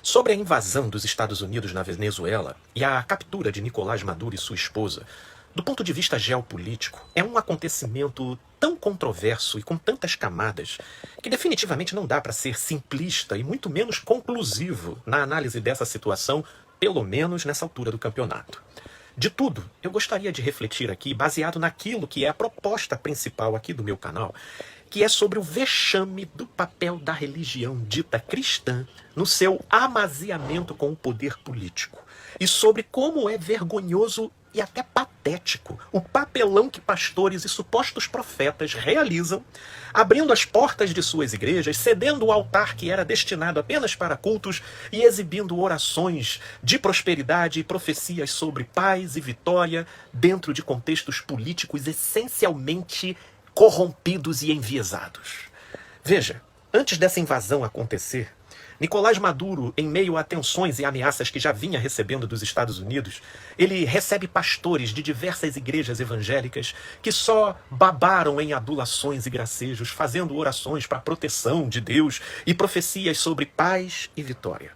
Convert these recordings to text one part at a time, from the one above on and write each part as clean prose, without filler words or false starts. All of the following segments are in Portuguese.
Sobre a invasão dos Estados Unidos na Venezuela e a captura de Nicolás Maduro e sua esposa, do ponto de vista geopolítico, é um acontecimento tão controverso e com tantas camadas que definitivamente não dá para ser simplista e muito menos conclusivo na análise dessa situação, pelo menos nessa altura do campeonato. De tudo, eu gostaria de refletir aqui baseado naquilo que é a proposta principal aqui do meu canal, que é sobre o vexame do papel da religião dita cristã no seu amaziamento com o poder político. E sobre como é vergonhoso e até patético o papelão que pastores e supostos profetas realizam, abrindo as portas de suas igrejas, cedendo o altar que era destinado apenas para cultos e exibindo orações de prosperidade e profecias sobre paz e vitória dentro de contextos políticos essencialmente corrompidos e enviesados. Veja, antes dessa invasão acontecer, Nicolás Maduro, em meio a tensões e ameaças que já vinha recebendo dos Estados Unidos, ele recebe pastores de diversas igrejas evangélicas que só babaram em adulações e gracejos, fazendo orações para a proteção de Deus e profecias sobre paz e vitória.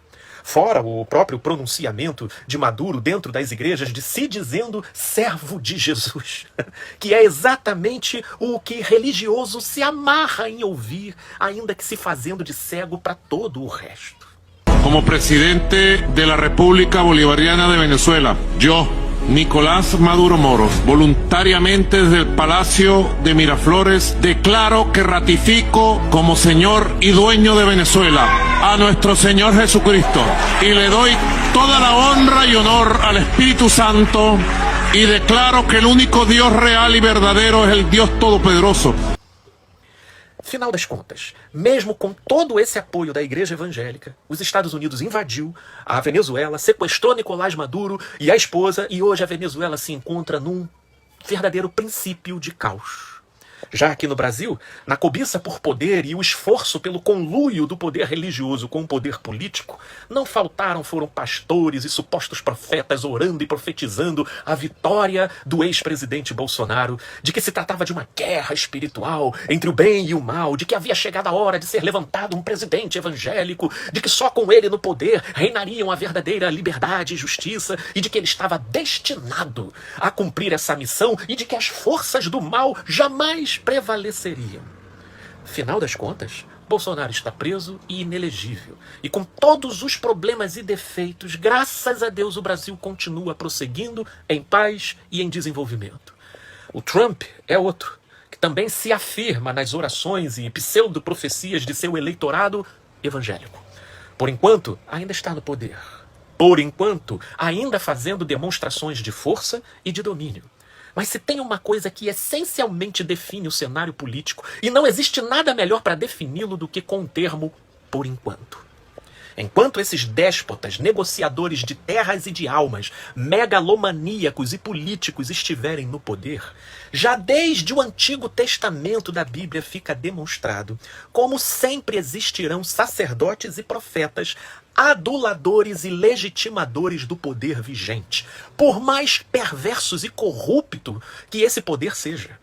Fora o próprio pronunciamento de Maduro dentro das igrejas de se dizendo servo de Jesus, que é exatamente o que religioso se amarra em ouvir, ainda que se fazendo de cego para todo o resto. Como presidente de la República Bolivariana de Venezuela, yo, Nicolás Maduro Moros, voluntariamente desde el Palacio de Miraflores, declaro que ratifico como Señor y dueño de Venezuela a nuestro Señor Jesucristo y le doy toda la honra y honor al Espíritu Santo y declaro que el único Dios real y verdadero es el Dios Todopoderoso. Final das contas, mesmo com todo esse apoio da igreja evangélica, os Estados Unidos invadiu a Venezuela, sequestrou Nicolás Maduro e a esposa, e hoje a Venezuela se encontra num verdadeiro princípio de caos. Já aqui no Brasil, na cobiça por poder e o esforço pelo conluio do poder religioso com o poder político, não foram pastores e supostos profetas orando e profetizando a vitória do ex-presidente Bolsonaro, de que se tratava de uma guerra espiritual entre o bem e o mal, de que havia chegado a hora de ser levantado um presidente evangélico, de que só com ele no poder reinariam a verdadeira liberdade e justiça, e de que ele estava destinado a cumprir essa missão e de que as forças do mal jamais prevaleceriam. Final das contas, Bolsonaro está preso e inelegível. E com todos os problemas e defeitos, graças a Deus o Brasil continua prosseguindo em paz e em desenvolvimento. O Trump é outro, que também se afirma nas orações e pseudo-profecias de seu eleitorado evangélico. Por enquanto, ainda está no poder. Por enquanto, ainda fazendo demonstrações de força e de domínio. Mas se tem uma coisa que essencialmente define o cenário político, e não existe nada melhor para defini-lo do que com o termo por enquanto. Enquanto esses déspotas, negociadores de terras e de almas, megalomaníacos e políticos estiverem no poder, já desde o Antigo Testamento da Bíblia fica demonstrado como sempre existirão sacerdotes e profetas aduladores e legitimadores do poder vigente, por mais perversos e corrupto que esse poder seja.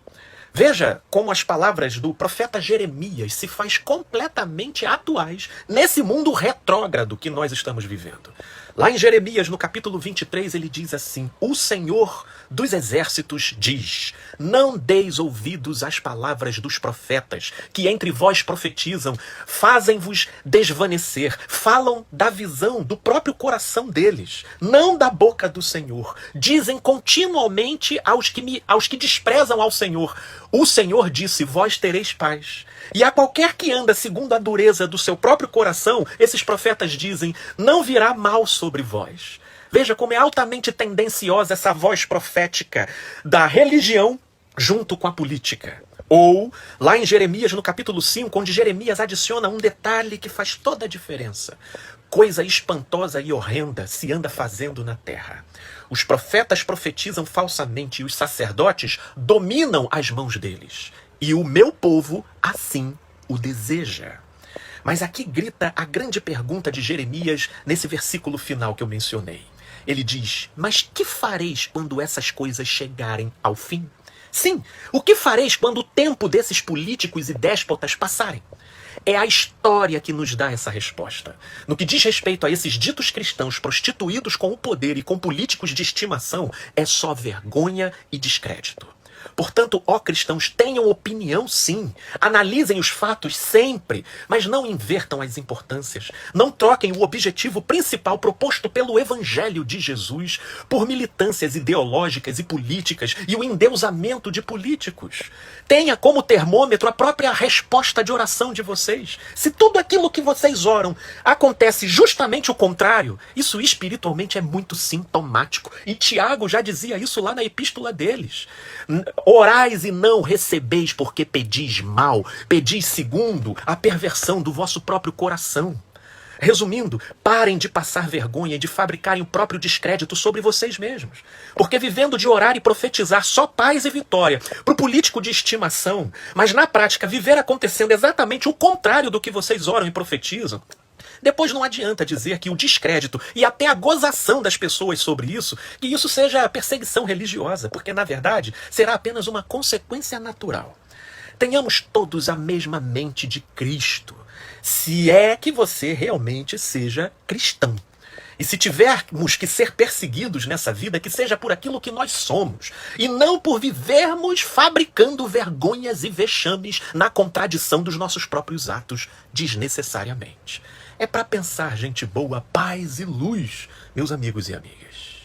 Veja como as palavras do profeta Jeremias se faz completamente atuais nesse mundo retrógrado que nós estamos vivendo. Lá em Jeremias, no capítulo 23, ele diz assim: o Senhor dos exércitos diz: não deis ouvidos às palavras dos profetas, que entre vós profetizam, fazem-vos desvanecer, falam da visão do próprio coração deles, não da boca do Senhor. Dizem continuamente aos que desprezam ao Senhor: o Senhor disse, vós tereis paz. E a qualquer que anda segundo a dureza do seu próprio coração, esses profetas dizem, não virá mal sobre vós. Veja como é altamente tendenciosa essa voz profética da religião junto com a política. Ou, lá em Jeremias, no capítulo 5, onde Jeremias adiciona um detalhe que faz toda a diferença. Coisa espantosa e horrenda se anda fazendo na terra. Os profetas profetizam falsamente e os sacerdotes dominam as mãos deles. E o meu povo assim o deseja. Mas aqui grita a grande pergunta de Jeremias nesse versículo final que eu mencionei. Ele diz, mas que fareis quando essas coisas chegarem ao fim? Sim, o que fareis quando o tempo desses políticos e déspotas passarem? É a história que nos dá essa resposta. No que diz respeito a esses ditos cristãos prostituídos com o poder e com políticos de estimação, é só vergonha e descrédito. Portanto, ó cristãos, tenham opinião sim, analisem os fatos sempre, mas não invertam as importâncias. Não troquem o objetivo principal proposto pelo Evangelho de Jesus por militâncias ideológicas e políticas e o endeusamento de políticos. Tenha como termômetro a própria resposta de oração de vocês. Se tudo aquilo que vocês oram acontece justamente o contrário, isso espiritualmente é muito sintomático. E Tiago já dizia isso lá na epístola deles. Orais e não recebeis porque pedis mal, pedis segundo a perversão do vosso próprio coração. Resumindo, parem de passar vergonha e de fabricarem o próprio descrédito sobre vocês mesmos. Porque vivendo de orar e profetizar só paz e vitória para o político de estimação, mas na prática viver acontecendo exatamente o contrário do que vocês oram e profetizam, depois não adianta dizer que o descrédito e até a gozação das pessoas sobre isso, que isso seja perseguição religiosa, porque na verdade será apenas uma consequência natural. Tenhamos todos a mesma mente de Cristo, se é que você realmente seja cristão. E se tivermos que ser perseguidos nessa vida, que seja por aquilo que nós somos, e não por vivermos fabricando vergonhas e vexames na contradição dos nossos próprios atos desnecessariamente. É para pensar, gente boa, paz e luz, meus amigos e amigas.